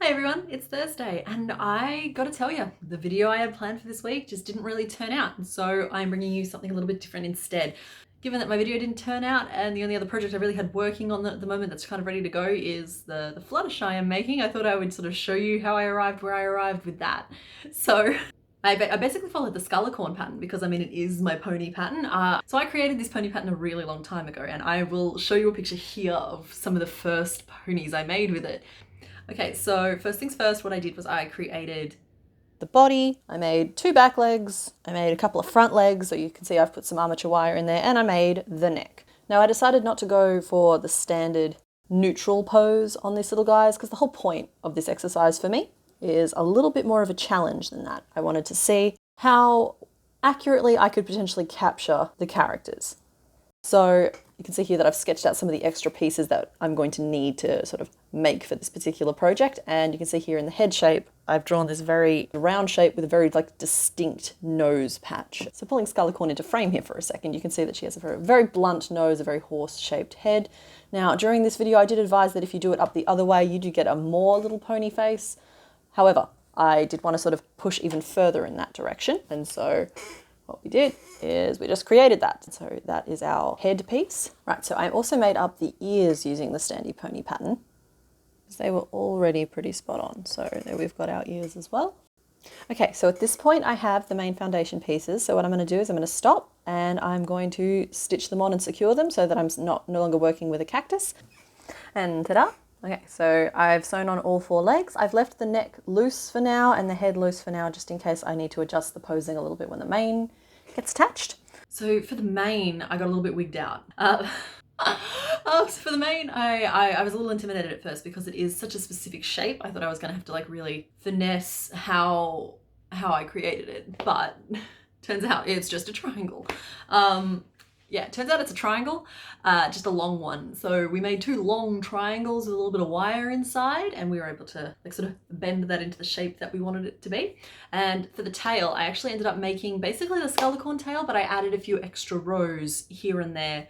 Hi everyone, it's Thursday and I gotta tell you, the video I had planned for this week just didn't really turn out, and so I'm bringing you something a little bit different instead. Given that my video didn't turn out and the only other project I really had working on at the moment that's kind of ready to go is the Fluttershy I'm making, I thought I would sort of show you how I arrived where I arrived with that. So I basically followed the Skullicorn pattern because I mean it is my pony pattern. So I created this pony pattern a really long time ago, and I will show you a picture here of some of the first ponies I made with it. Okay, so first things first, what I did was I created the body, I made 2 back legs, I made a couple of front legs, so you can see I've put some armature wire in there, and I made the neck. Now I decided not to go for the standard neutral pose on these little guys because the whole point of this exercise for me is a little bit more of a challenge than that. I wanted to see how accurately I could potentially capture the characters. So you can see here that I've sketched out some of the extra pieces that I'm going to need to sort of make for this particular project. And you can see here in the head shape, I've drawn this very round shape with a very distinct nose patch. So pulling Skullicorn into frame here for a second, you can see that she has a very blunt nose, a very horse-shaped head. Now, during this video, I did advise that if you do it up the other way, you do get a more little pony face. However, I did want to sort of push even further in that direction. And so what we did is we just created that. So that is our head piece. Right, so I also made up the ears using the Standy Pony pattern because they were already pretty spot on. So there we've got our ears as well. Okay, so at this point I have the main foundation pieces. So what I'm going to do is I'm going to stop and I'm going to stitch them on and secure them so that I'm no longer working with a cactus. And ta-da! Okay, so I've sewn on all 4 legs. I've left the neck loose for now and the head loose for now, just in case I need to adjust the posing a little bit when the mane gets attached. So for the mane, I got a little bit wigged out. So for the mane, I was a little intimidated at first because it is such a specific shape. I thought I was gonna have to really finesse how I created it, but turns out it's just a triangle. Yeah, it turns out it's a triangle, just a long one. So we made 2 long triangles with a little bit of wire inside, and we were able to sort of bend that into the shape that we wanted it to be. And for the tail, I actually ended up making basically the Skullicorn tail, but I added a few extra rows here and there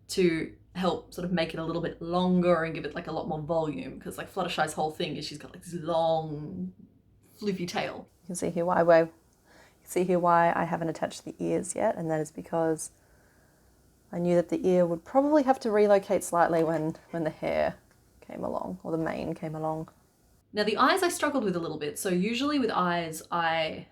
to help sort of make it a little bit longer and give it a lot more volume, because Fluttershy's whole thing is she's got this long floofy tail. You can see here why I haven't attached the ears yet, and that is because I knew that the ear would probably have to relocate slightly when the hair came along, or the mane came along. Now the eyes I struggled with a little bit. So usually with eyes, I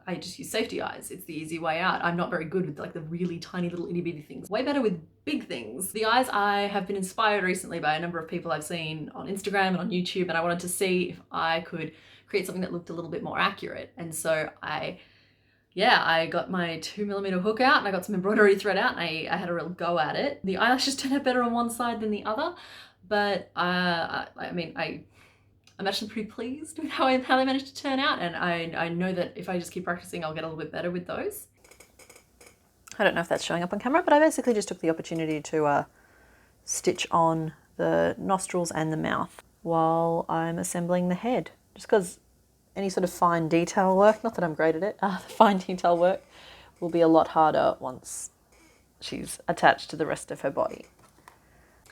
just use safety eyes. It's the easy way out. I'm not very good with the really tiny little itty bitty things. Way better with big things. The eyes, I have been inspired recently by a number of people I've seen on Instagram and on YouTube, and I wanted to see if I could create something that looked a little bit more accurate. And so I got my 2mm hook out and I got some embroidery thread out, and I had a real go at it. The eyelashes turned out better on one side than the other, but I'm actually pretty pleased with how they managed to turn out, and I know that if I just keep practicing, I'll get a little bit better with those. I don't know if that's showing up on camera, but I basically just took the opportunity to stitch on the nostrils and the mouth while I'm assembling the head, just because any sort of fine detail work, not that I'm great at it, the fine detail work will be a lot harder once she's attached to the rest of her body.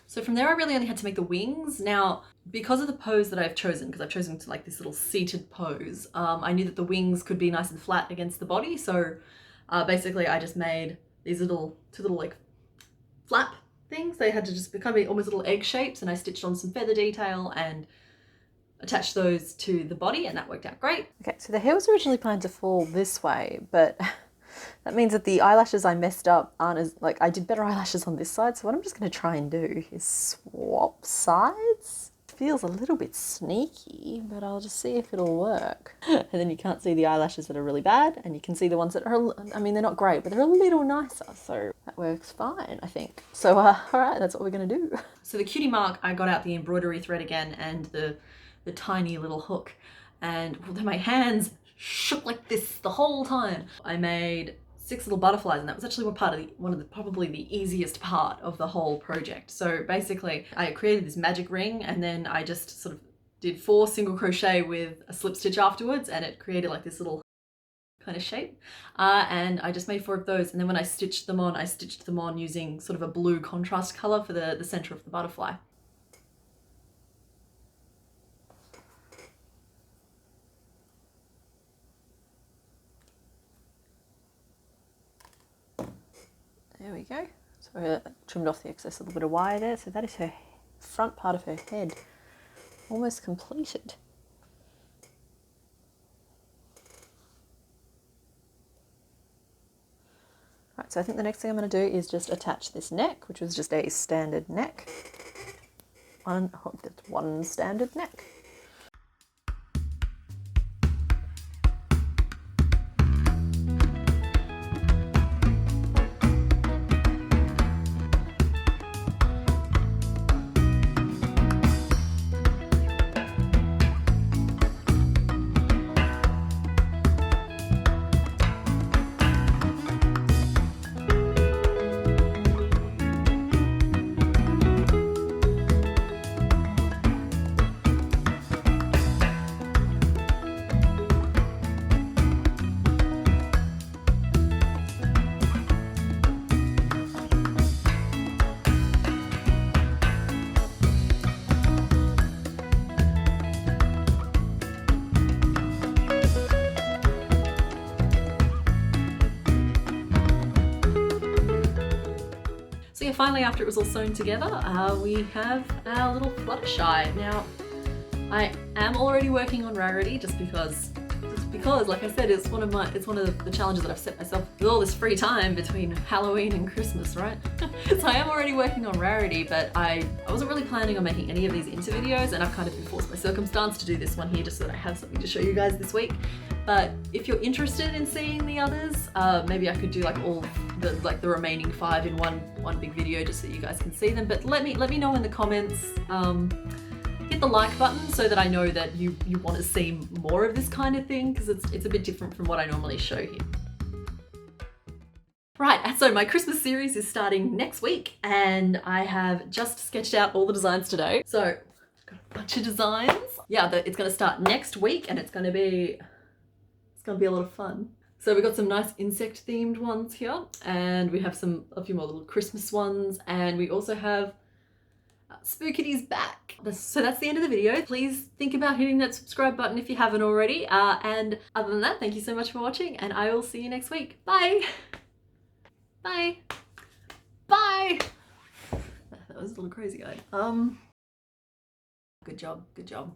So from there I really only had to make the wings. Now, because of the pose that I've chosen, because I've chosen to this little seated pose, I knew that the wings could be nice and flat against the body. So basically I just made these two little flap things. They had to just become almost little egg shapes, and I stitched on some feather detail and attach those to the body, and that worked out great. Okay, so the hair was originally planned to fall this way, but that means that the eyelashes I messed up aren't as, I did better eyelashes on this side, so what I'm just going to try and do is swap sides. It feels a little bit sneaky, but I'll just see if it'll work. And then you can't see the eyelashes that are really bad, and you can see the ones that are, they're not great, but they're a little nicer, so that works fine, I think. So, all right, that's what we're going to do. So the cutie mark, I got out the embroidery thread again and the tiny little hook, and my hands shook like this the whole time. I made 6 little butterflies, and that was actually probably the easiest part of the whole project. So basically I created this magic ring, and then I just sort of did 4 single crochet with a slip stitch afterwards, and it created this little kind of shape. And I just made 4 of those, and then when I stitched them on using sort of a blue contrast color for the center of the butterfly. There we go. So I trimmed off the excess little bit of wire there. So that is her front part of her head, almost completed. Right, so I think the next thing I'm going to do is just attach this neck, which was just a standard neck. One standard neck. So yeah, finally after it was all sewn together, we have our little Fluttershy. Now, I am already working on rarity just because, like I said, it's one of the challenges that I've set myself with all this free time between Halloween and Christmas, right? So I am already working on rarity, but I wasn't really planning on making any of these into videos, and I've kind of been forced by circumstance to do this one here just so that I have something to show you guys this week. But if you're interested in seeing the others, maybe I could do like all the remaining 5 in one big video just so you guys can see them. But let me know in the comments. Hit the like button so that I know that you want to see more of this kind of thing, because it's a bit different from what I normally show here. Right, so my Christmas series is starting next week, and I have just sketched out all the designs today. So I've got a bunch of designs. Yeah, it's going to start next week, and it's going to be a lot of fun. So we've got some nice insect themed ones here, and we have a few more little Christmas ones, and we also have Spookity's back. So that's the end of the video. Please think about hitting that subscribe button if you haven't already. And other than that, thank you so much for watching, and I will see you next week. Bye. Bye. Bye. That was a little crazy, guy. Good job. Good job.